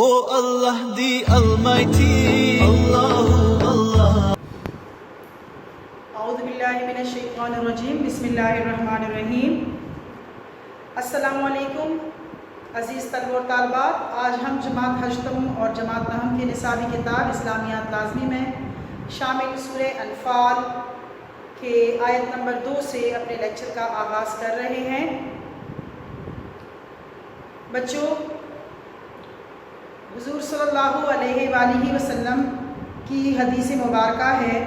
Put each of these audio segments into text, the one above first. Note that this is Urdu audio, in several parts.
Oh Allah, the Almighty, Allah. اعوذ باللہ من الشیطان الرجیم، بسم اللہ الرحمن الرحیم۔ السلام علیکم عزیز طلبہ اور طالبات، آج ہم جماعت ہشتم اور جماعت نہم کے نصابی کتاب اسلامیات لازمی میں شامل سورہ انفال کے آیت نمبر 2 سے اپنے لیکچر کا آغاز کر رہے ہیں۔ بچوں، حضور صلی اللہ علیہ وآلہ وسلم کی حدیث مبارکہ ہے،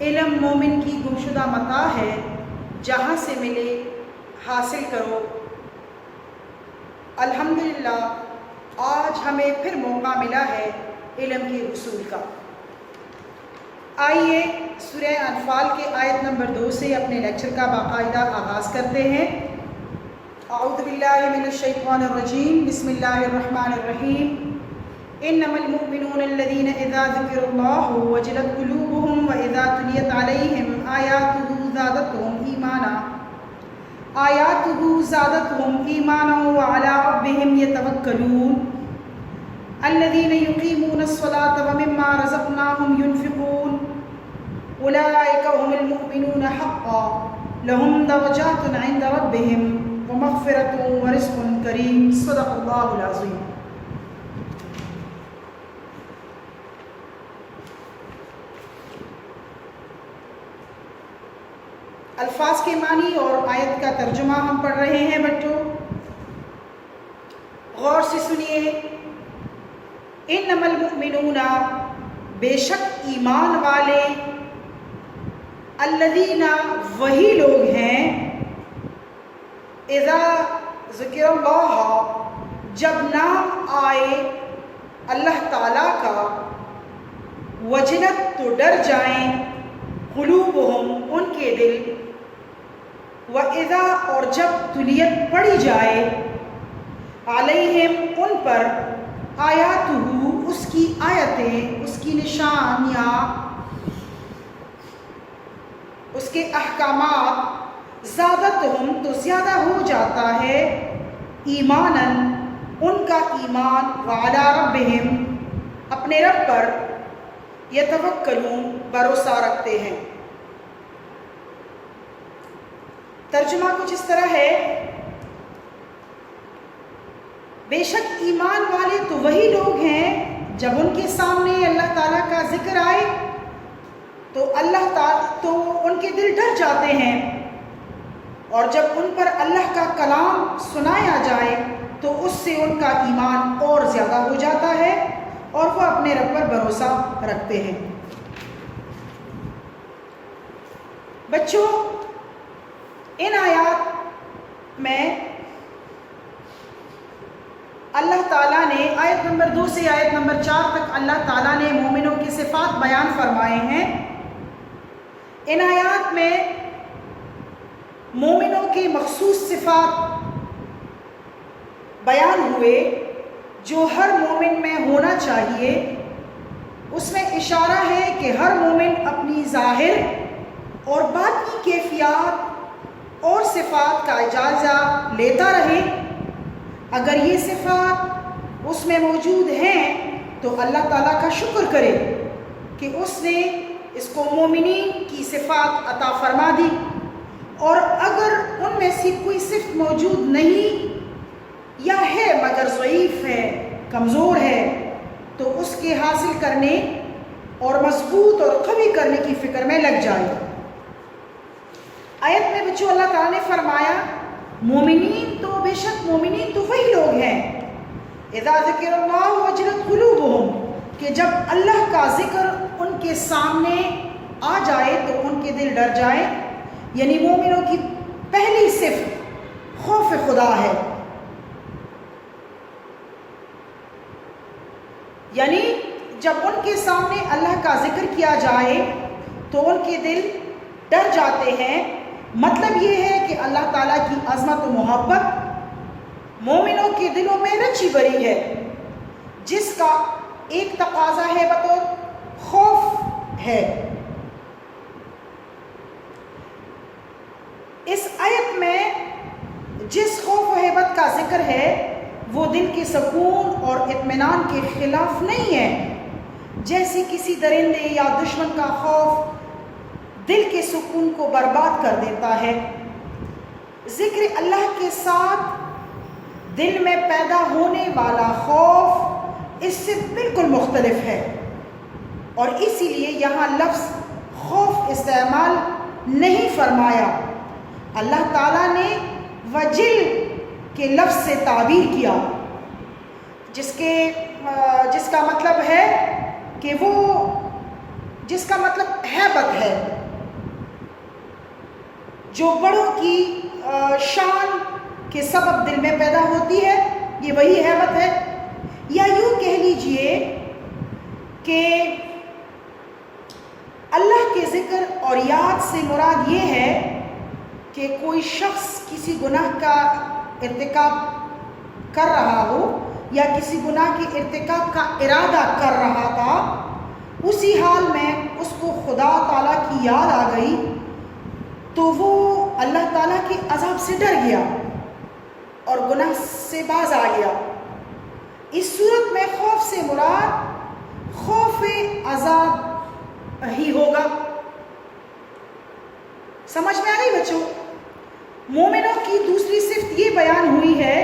علم مومن کی گمشدہ متاع ہے، جہاں سے ملے حاصل کرو۔ الحمدللہ آج ہمیں پھر موقع ملا ہے علم کے حصول کا۔ آئیے سورہ انفال کے آیت نمبر 2 سے اپنے لیکچر کا باقاعدہ آغاز کرتے ہیں۔ اعوذ باللہ من الشیطان الرجیم، بسم اللہ الرحمن الرحیم۔ انما المؤمنون الذین اذا ذکر اللہ وجلت قلوبهم واذا تلیت علیہم آیاتہ زادتهم ایمانا وعلی ربهم یتوکلون الذین یقیمون الصلاة ومما رزقناهم ينفقون اولئک هم المؤمنون حقا لهم درجات عند ربهم ومغفرۃ ورزق کریم۔ صدق اللہ العظیم۔ الفاظ کے معنی اور آیت کا ترجمہ ہم پڑھ رہے ہیں۔ بچوں غور سے سنیے۔ انما المؤمنون، بے شک ایمان والے، الذین، وہی لوگ ہیں، اذا ذکر اللہ، جب نام آئے اللہ تعالیٰ کا، وجلت، تو ڈر جائیں، قلوبہم، ان کے دل، وَإِذَا، اور جب تلیت پڑھی جائے، علیہم، ان پر، آیاتہ، اس کی آیتیں، اس کی نشانیاں، اس کے احکامات، زادتہم، تو زیادہ ہو جاتا ہے، ایماناً، ان کا ایمان، وعلی ربہم، اپنے رب پر، یتوکلون، بھروسہ رکھتے ہیں۔ ترجمہ کچھ اس طرح ہے، بے شک ایمان والے تو وہی لوگ ہیں جب ان کے سامنے اللہ تعالیٰ کا ذکر آئے تو تو ان کے دل ڈر جاتے ہیں، اور جب ان پر اللہ کا کلام سنایا جائے تو اس سے ان کا ایمان اور زیادہ ہو جاتا ہے اور وہ اپنے رب پر بھروسہ رکھتے ہیں۔ بچوں، ان آیات میں اللہ تعالیٰ نے آیت نمبر 2 سے آیت نمبر 4 تک اللہ تعالیٰ نے مومنوں کی صفات بیان فرمائے ہیں۔ ان آیات میں مومنوں کی مخصوص صفات بیان ہوئے جو ہر مومن میں ہونا چاہیے۔ اس میں اشارہ ہے کہ ہر مومن اپنی ظاہر اور باطنی کیفیات اور صفات کا جائزہ لیتا رہے۔ اگر یہ صفات اس میں موجود ہیں تو اللہ تعالیٰ کا شکر کرے کہ اس نے اس کو مومنین کی صفات عطا فرما دی، اور اگر ان میں سے کوئی صفت موجود نہیں یا ہے مگر ضعیف ہے، کمزور ہے، تو اس کے حاصل کرنے اور مضبوط اور قوی کرنے کی فکر میں لگ جائے۔ آیت میں بچوں اللہ تعالیٰ نے فرمایا مومنین تو بے شک مومنین تو وہی لوگ ہیں، اذا ذکر اللہ وجلت قلوبہم، کہ جب اللہ کا ذکر ان کے سامنے آ جائے تو ان کے دل ڈر جائے۔ یعنی مومنوں کی پہلی صفت خوف خدا ہے، یعنی جب ان کے سامنے اللہ کا ذکر کیا جائے تو ان کے دل ڈر جاتے ہیں۔ مطلب یہ ہے کہ اللہ تعالیٰ کی عظمت و محبت مومنوں کے دلوں میں رچی بری ہے، جس کا ایک تقاضا ہے بطور خوف ہے۔ اس آیت میں جس خوف و ہیبت کا ذکر ہے وہ دل کے سکون اور اطمینان کے خلاف نہیں ہے۔ جیسے کسی درندے یا دشمن کا خوف دل کے سکون کو برباد کر دیتا ہے، ذکر اللہ کے ساتھ دل میں پیدا ہونے والا خوف اس سے بالکل مختلف ہے، اور اسی لیے یہاں لفظ خوف استعمال نہیں فرمایا۔ اللہ تعالیٰ نے وجل کے لفظ سے تعبیر کیا، جس کا مطلب ہے کہ جس کا مطلب ہیبت ہے، جو بڑوں کی شان کے سبب دل میں پیدا ہوتی ہے، یہ وہی ہیبت ہے۔ یا یوں کہہ لیجئے کہ اللہ کے ذکر اور یاد سے مراد یہ ہے کہ کوئی شخص کسی گناہ کا ارتکاب کر رہا ہو یا کسی گناہ کے ارتکاب کا ارادہ کر رہا تھا، اسی حال میں اس کو خدا تعالیٰ کی یاد آ گئی تو وہ اللہ تعالیٰ کے عذاب سے ڈر گیا اور گناہ سے باز آ گیا۔ اس صورت میں خوف سے مراد خوف عذاب ہی ہوگا۔ سمجھ میں آ گئی بچوں؟ مومنوں کی دوسری صفت یہ بیان ہوئی ہے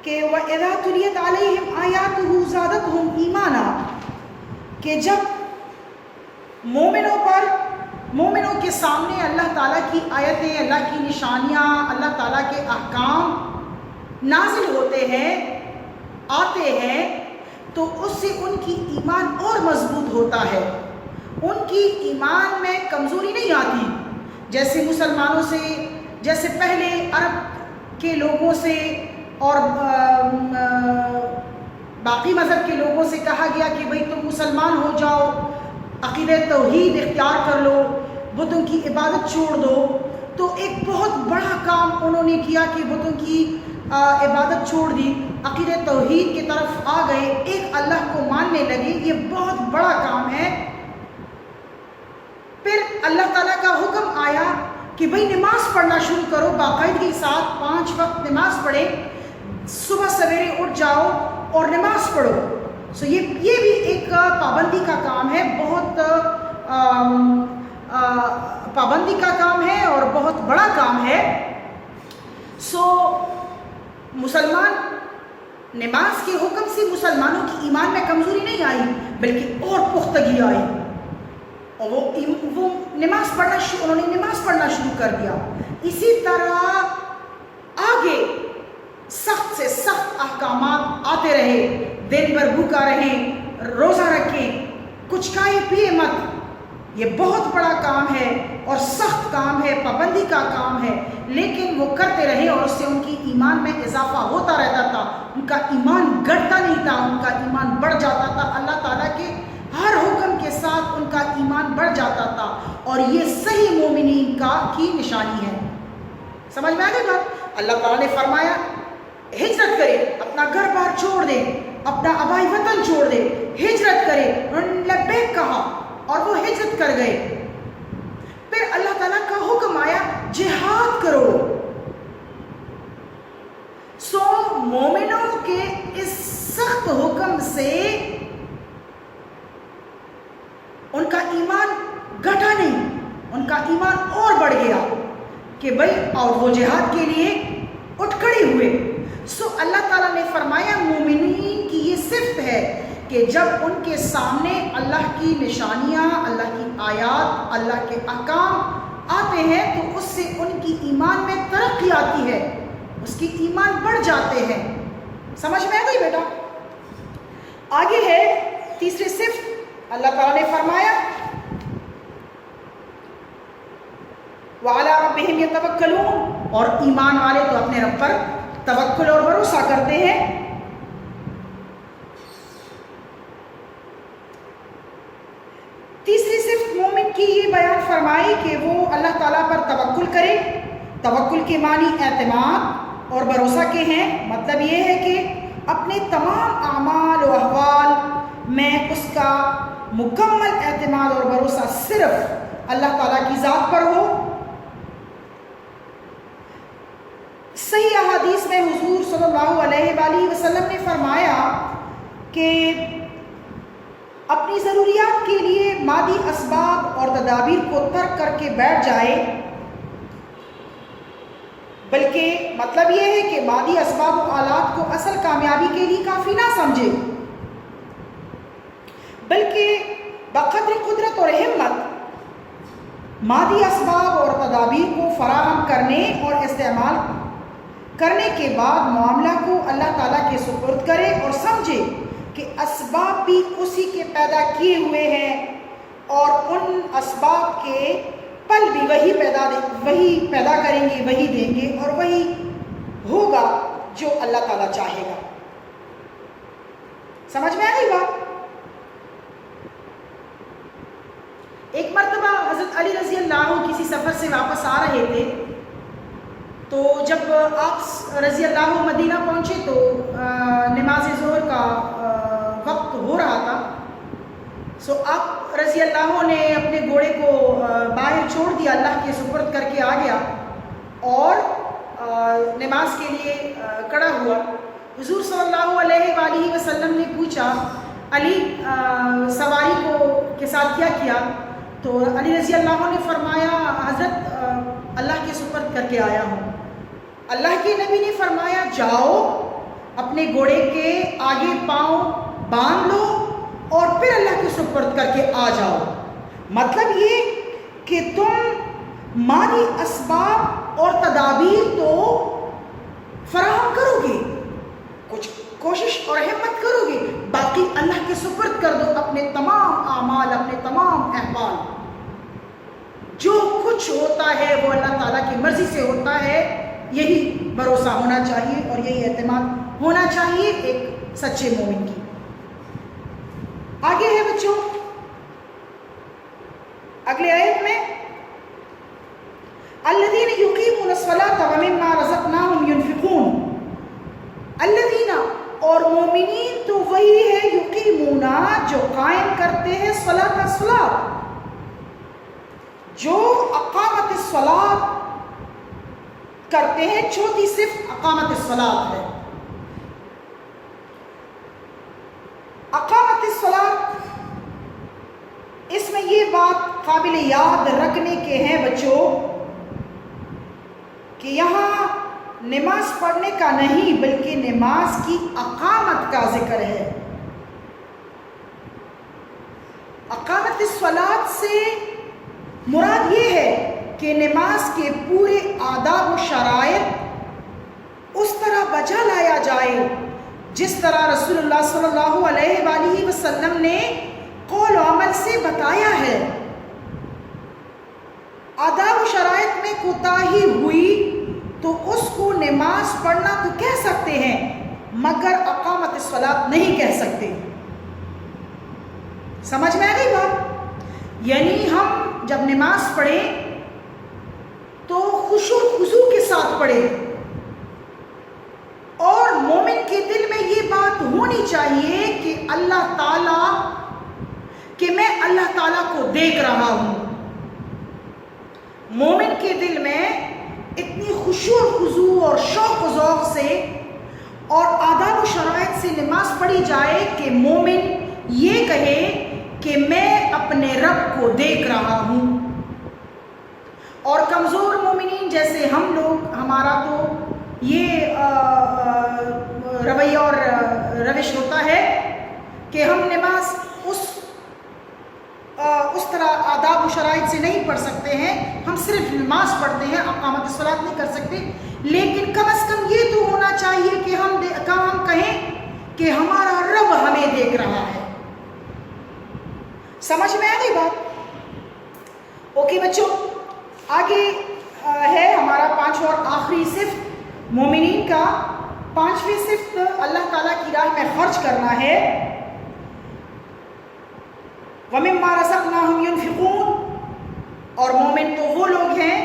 کہ وَإِذَا تُلِيَتْ عَلَيْهِمْ آيَاتُهُ زَادَتْهُمْ ایمانا، کہ جب مومنوں کے سامنے اللہ تعالیٰ کی آیتیں، اللہ کی نشانیاں، اللہ تعالیٰ کے احکام نازل ہوتے ہیں، آتے ہیں، تو اس سے ان کی ایمان اور مضبوط ہوتا ہے، ان کی ایمان میں کمزوری نہیں آتی۔ جیسے مسلمانوں سے، جیسے پہلے عرب کے لوگوں سے اور باقی مذہب کے لوگوں سے کہا گیا کہ بھئی تم مسلمان ہو جاؤ، عقیدہ توحید اختیار کر لو، بتوں کی عبادت چھوڑ دو، تو ایک بہت بڑا کام انہوں نے کیا کہ بتوں کی عبادت چھوڑ دی، عقیدہ توحید کی طرف آ گئے، ایک اللہ کو ماننے لگے۔ یہ بہت بڑا کام ہے۔ پھر اللہ تعالیٰ کا حکم آیا کہ بھئی نماز پڑھنا شروع کرو، باقاعدگی کے ساتھ 5 وقت نماز پڑھے، صبح سویرے اٹھ جاؤ اور نماز پڑھو۔ سو یہ بھی ایک پابندی کا کام ہے، بہت پابندی کا کام ہے اور بہت بڑا کام ہے۔ سو مسلمان نماز کے حکم سے مسلمانوں کی ایمان میں کمزوری نہیں آئی بلکہ اور پختگی آئی، اور وہ انہوں نے نماز پڑھنا شروع کر دیا۔ اسی طرح آگے سخت سے سخت احکامات آتے رہے، دن بھر بھوکا رہیں، روزہ رکھیں، کچھ کھائے پیے مت۔ یہ بہت بڑا کام ہے اور سخت کام ہے، پابندی کا کام ہے، لیکن وہ کرتے رہے اور اس سے ان کی ایمان میں اضافہ ہوتا رہتا تھا، ان کا ایمان گھٹتا نہیں تھا، ان کا ایمان بڑھ جاتا تھا، اللہ تعالیٰ کے ہر حکم کے ساتھ ان کا ایمان بڑھ جاتا تھا، اور یہ صحیح مومنین کی نشانی ہے۔ سمجھ میں آ گئی بات؟ اللہ تعالیٰ نے فرمایا ہجرت کرے، اپنا گھر بار چھوڑ دے، اپنا آبائی وطن چھوڑ دے، ہجرت کرے، انہوں نے لبیک کہا اور وہ ہجرت کر گئے۔ پھر اللہ تعالیٰ کا حکم آیا جہاد کرو۔ سو مومنوں کے اس سخت حکم سے ان کا ایمان گھٹا نہیں، ان کا ایمان اور بڑھ گیا کہ بھئی، اور وہ جہاد کے لیے اٹھ کھڑے ہوئے۔ سو اللہ تعالیٰ نے فرمایا مومنین کی یہ صفت ہے کہ جب ان کے سامنے اللہ کی نشانیاں، اللہ کی آیات، اللہ کے احکام آتے ہیں تو اس سے ان کی ایمان میں ترقی آتی ہے، اس کی ایمان بڑھ جاتے ہیں۔ سمجھ میں آ گئی بیٹا؟ آگے ہے تیسری صفت، اللہ تعالیٰ نے فرمایا وَعَلَىٰ رَبِّهِمْ يَتَوَكَّلُونَ، اور ایمان والے تو اپنے رب پر توکل اور بھروسہ کرتے ہیں۔ تیسری صفت مومن کی یہ بیان فرمائی کہ وہ اللہ تعالیٰ پر توکل کرے۔ توکل کے معنی اعتماد اور بھروسہ کے ہیں۔ مطلب یہ ہے کہ اپنے تمام اعمال و احوال میں اس کا مکمل اعتماد اور بھروسہ صرف اللہ تعالیٰ کی ذات پر ہو۔ صحیح احادیث میں حضور صلی اللہ علیہ وآلہ وسلم نے فرمایا کہ اپنی ضروریات کے لیے مادی اسباب اور تدابیر کو ترک کر کے بیٹھ جائے، بلکہ مطلب یہ ہے کہ مادی اسباب و آلات کو اصل کامیابی کے لیے کافی نہ سمجھے، بلکہ بقدر قدرت اور ہمت مادی اسباب اور تدابیر کو فراہم کرنے اور استعمال کرنے کے بعد معاملہ کو اللہ تعالیٰ کے سپرد کرے اور سمجھے کہ اسباب بھی اسی کے پیدا کیے ہوئے ہیں اور ان اسباب کے پل بھی وہی پیدا کریں گے، وہی دیں گے اور وہی ہوگا جو اللہ تعالیٰ چاہے گا۔ سمجھ میں آئی بات؟ ایک مرتبہ حضرت علی رضی اللہ عنہ کسی سفر سے واپس آ رہے تھے، تو جب آپ رضی اللہ عنہ مدینہ پہنچے تو نماز ظہر کا وقت ہو رہا تھا۔ سو آپ رضی اللہ عنہ نے اپنے گھوڑے کو باہر چھوڑ دیا، اللہ کے سپرد کر کے آ گیا اور نماز کے لیے کھڑا ہوا۔ حضور صلی اللہ علیہ وآلہ وسلم نے پوچھا علی سواری کو کے ساتھ کیا کیا؟ تو علی رضی اللہ عنہ نے فرمایا حضرت اللہ کے سپرد کر کے آیا ہوں۔ اللہ کے نبی نے فرمایا جاؤ اپنے گھوڑے کے آگے پاؤں باندھ لو اور پھر اللہ کے سپرد کر کے آ جاؤ۔ مطلب یہ کہ تم مادی اسباب اور تدابیر تو فراہم کرو گے، کچھ کوشش اور ہمت کرو گے، باقی اللہ کے سپرد کر دو اپنے تمام اعمال، اپنے تمام احوال۔ جو کچھ ہوتا ہے وہ اللہ تعالیٰ کی مرضی سے ہوتا ہے، یہی بھروسہ ہونا چاہیے اور یہی اعتماد ہونا چاہیے ایک سچے مومن کی۔ آگے ہے بچوں اگلے آیت میں الذین یقیمون الصلاۃ ومما رزقناہم ینفقون۔ الذین اور مومنین تو وہی ہے یقیمون جو قائم کرتے ہیں صلاۃ، جو اقامت الصلاۃ کرتے ہیں، چوتھی صرف اقامت الصلاۃ ہے۔ اقامت الصلاۃ، اس میں یہ بات قابل یاد رکھنے کے ہیں بچوں کہ یہاں نماز پڑھنے کا نہیں بلکہ نماز کی اقامت کا ذکر ہے۔ اقامت الصلاۃ سے مراد یہ ہے کہ نماز کے پورے آداب و شرائط اس طرح بجا لایا جائے جس طرح رسول اللہ صلی اللہ علیہ وآلہ وسلم نے قول و عمل سے بتایا ہے۔ آداب و شرائط میں کوتاہی ہوئی تو اس کو نماز پڑھنا تو کہہ سکتے ہیں مگر اقامت الصلاۃ نہیں کہہ سکتے۔ سمجھ میں آ گئی بات؟ یعنی ہم جب نماز پڑھیں تو خشوع و خضوع کے ساتھ پڑھیں اور مومن کے دل میں یہ بات ہونی چاہیے کہ اللہ تعالیٰ کہ میں اللہ تعالیٰ کو دیکھ رہا ہوں۔ مومن کے دل میں اتنی خشوع و خضوع اور شوق و ذوق سے اور آداب و شرائط سے نماز پڑھی جائے کہ مومن یہ کہے کہ میں اپنے رب کو دیکھ رہا ہوں۔ اور کمزور مومنین جیسے ہم لوگ، ہمارا تو یہ رویہ اور روش ہوتا ہے کہ ہم نماز اس طرح آداب و شرائط سے نہیں پڑھ سکتے ہیں، ہم صرف نماز پڑھتے ہیں، اقامت الصلاۃ نہیں کر سکتے، لیکن کم از کم یہ تو ہونا چاہیے کہ ہم کہیں کہ ہمارا رب ہمیں دیکھ رہا ہے۔ سمجھ میں آ گئی بات؟ اوکے بچوں، آگے ہے ہمارا پانچواں اور آخری صفت مومنین کا۔ پانچویں صفت اللہ تعالیٰ کی راہ میں خرچ کرنا ہے۔ وَمِمَّا رَزَقْنَاهُمْ يُنْفِقُونَ، اور مومن تو وہ لوگ ہیں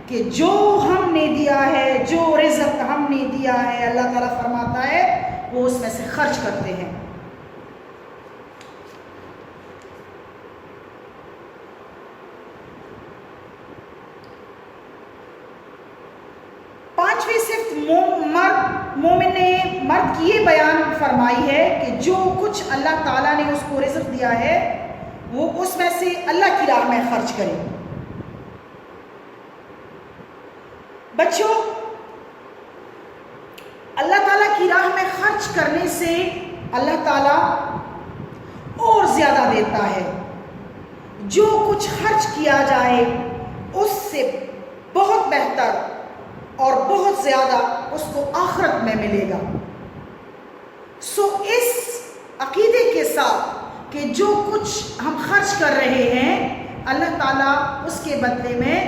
کہ جو ہم نے دیا ہے، جو رزق ہم نے دیا ہے، اللہ تعالیٰ فرماتا ہے وہ اس میں سے خرچ کرتے ہیں۔ پانچویں صفت فرمائی ہے کہ جو کچھ اللہ تعالیٰ نے اس کو رزق دیا ہے وہ اس میں سے اللہ کی راہ میں خرچ کرے۔ بچوں، اللہ تعالیٰ کی راہ میں خرچ کرنے سے اللہ تعالیٰ اور زیادہ دیتا ہے۔ جو کچھ خرچ کیا جائے اس سے بہت بہتر اور بہت زیادہ اس کو آخرت میں ملے گا۔ سو اس عقیدے کے ساتھ کہ جو کچھ ہم خرچ کر رہے ہیں اللہ تعالیٰ اس کے بدلے میں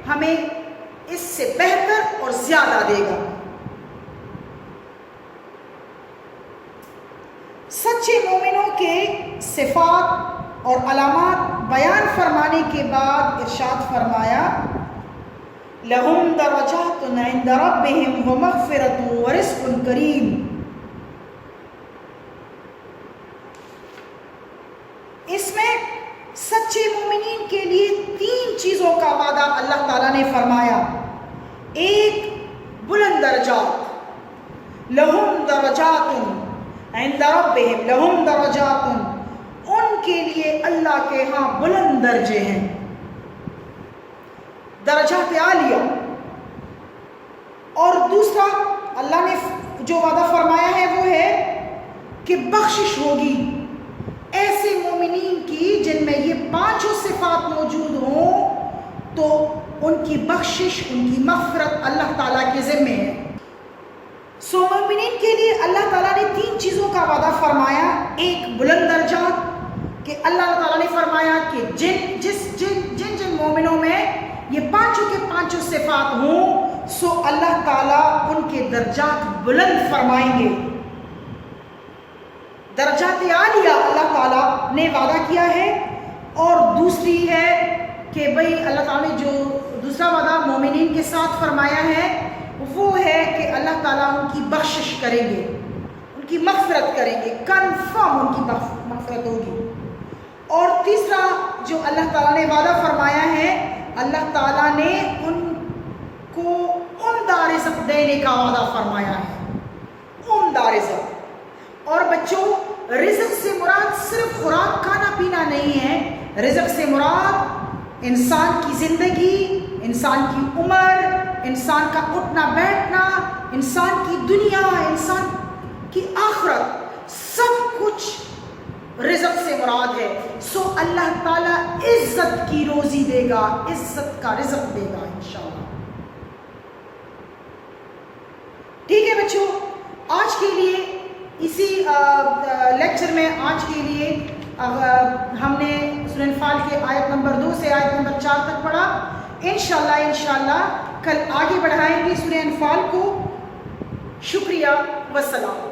ہمیں اس سے بہتر اور زیادہ دے گا۔ سچے مومنوں کے صفات اور علامات بیان فرمانے کے بعد ارشاد فرمایا، لَهُمْ دَرَجَاتٌ عِنْدَ رَبِّهِمْ وَمَغْفِرَةٌ وَرِزْقٌ كَرِيمٌ۔ اس میں سچے مومنین کے لیے 3 چیزوں کا وعدہ اللہ تعالیٰ نے فرمایا۔ ایک، بلند درجات، لَهُمْ دَرَجَاتٌ عِنْدَ رَبِّهِمْ، لَهُمْ دَرَجَاتٌ، ان کے لیے اللہ کے ہاں بلند درجے ہیں، درجات عالیہ۔ اور دوسرا اللہ نے جو وعدہ فرمایا ہے وہ ہے کہ بخشش ہوگی ایسے مومنین کی جن میں یہ 5 صفات موجود ہوں، تو ان کی بخشش، ان کی مغفرت اللہ تعالیٰ کے ذمے ہے۔ سو مومنین کے لیے اللہ تعالیٰ نے 3 چیزوں کا وعدہ فرمایا۔ ایک، بلند درجات، کہ اللہ تعالیٰ نے فرمایا کہ جن مومنوں میں یہ 5 کے 5 صفات ہوں سو اللہ تعالیٰ ان کے درجات بلند فرمائیں گے۔ درجات عالیہ اللہ تعالیٰ نے وعدہ کیا ہے۔ اور دوسری ہے کہ بھئی اللہ تعالیٰ نے جو دوسرا وعدہ مومنین کے ساتھ فرمایا ہے وہ ہے کہ اللہ تعالیٰ ان کی بخشش کریں گے، ان کی مغفرت کریں گے، کنفرم ان کی مغفرت ہوگی۔ اور تیسرا جو اللہ تعالیٰ نے وعدہ فرمایا ہے، اللہ تعالیٰ نے ان کو عمدہ رزق دینے کا وعدہ فرمایا ہے، عمدہ رزق۔ اور بچوں، رزق سے مراد صرف خوراک کھانا پینا نہیں ہے، رزق سے مراد انسان کی زندگی، انسان کی عمر، انسان کا اٹھنا بیٹھنا، انسان کی دنیا، انسان کی آخرت، سب کچھ رزق سے مراد ہے۔ سو اللہ تعالیٰ عزت کی روزی دے گا، عزت کا رزق دے گا انشاءاللہ۔ ٹھیک ہے بچوں، آج کے لیے اسی لیکچر میں آج کے لیے ہم نے سورہ انفال کے آیت نمبر 2 سے آیت نمبر 4 تک پڑھا۔ انشاءاللہ کل آگے بڑھائیں گے سورہ انفال کو۔ شکریہ، والسلام۔